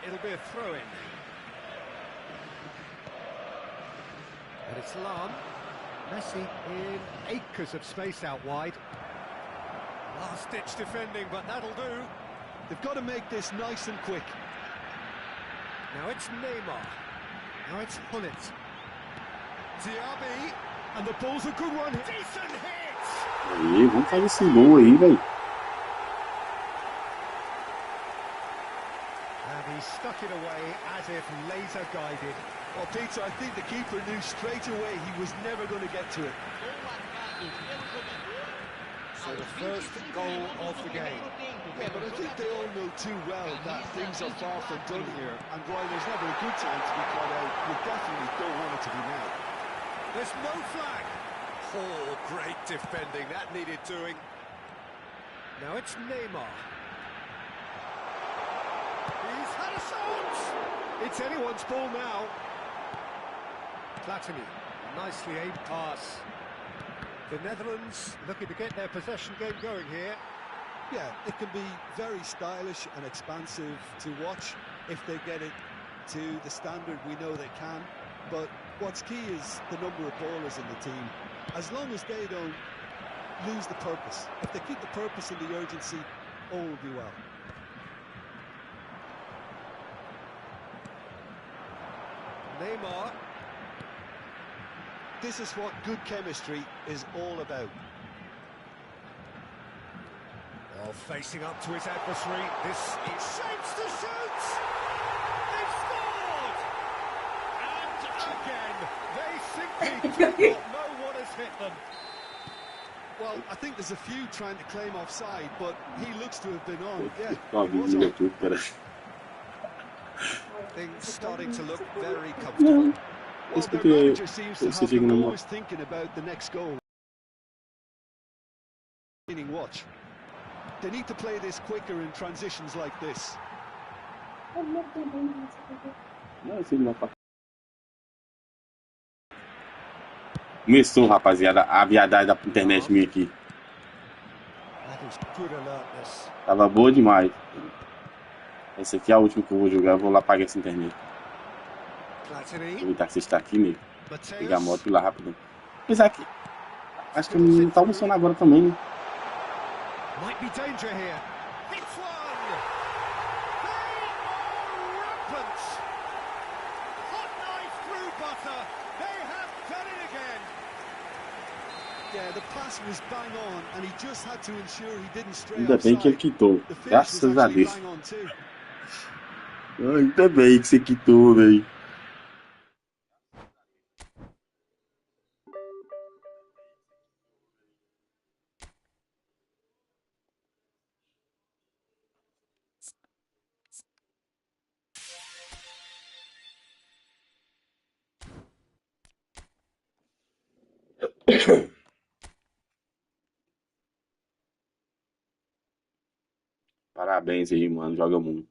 It'll be a throw-in. And it's Lam. Messi in acres of space out wide. Last-ditch defending, but that'll do. They've got to make this nice and quick. Now it's Neymar. Now it's Hullet. Diaby. And the ball's a good one. Decent hit! Aí, vamos fazer esse gol aí, velho. And he stuck it away as if laser guided. Well, Peter, I think the keeper knew straight away he was never going to get to it. So the first goal of the game. Yeah, but I think they all know too well that things are far from done here. And while there's never a good time to be caught out, you definitely don't want it to be now. There's no flag. Oh, great defending. That needed doing. Now it's Neymar. He's had a shot. It's anyone's ball now. Platini, nicely aimed pass. The Netherlands looking to get their possession game going here. Yeah, it can be very stylish and expansive to watch if they get it to the standard we know they can. But what's key is the number of ballers in the team. As long as they don't lose the purpose, if they keep the purpose and the urgency, all will be well. Neymar. This is what good chemistry is all about. Oh, facing up to his adversary. This is shapes to shoot. They've scored. And again, they simply do not know what has hit them. Well, I think there's a few trying to claim offside, but he looks to have been on. Yeah, Ó, he was vizinho on. aqui, pera. Things starting to look very comfortable. Well, Escutei their manager seems to esse have them signo. always thinking about the next goal. Watch. They need to play this quicker in transitions like this. Não, esse não tá. Começou, rapaziada, a viadagem da internet minha aqui. That is good alertness. Tava boa demais. Essa aqui é a última que eu vou jogar, eu vou lá pagar essa internet. Platini. Aproveitar que você está aqui, nego. Pegar a moto Mateus. e ir lá rapidão. Apesar que acho que o menino tá almoçando agora também, né? Might be danger here. It's one. They are rampant. Hot knife through butter. They have done it again. Yeah, the pass was bang on, and he just had to ensure he didn't stray Ainda bem que ele offside. quitou. The finish was Graças a actually Deus. bang on too. Ainda bem que você quitou, velho. Parabéns aí, mano. Joga muito.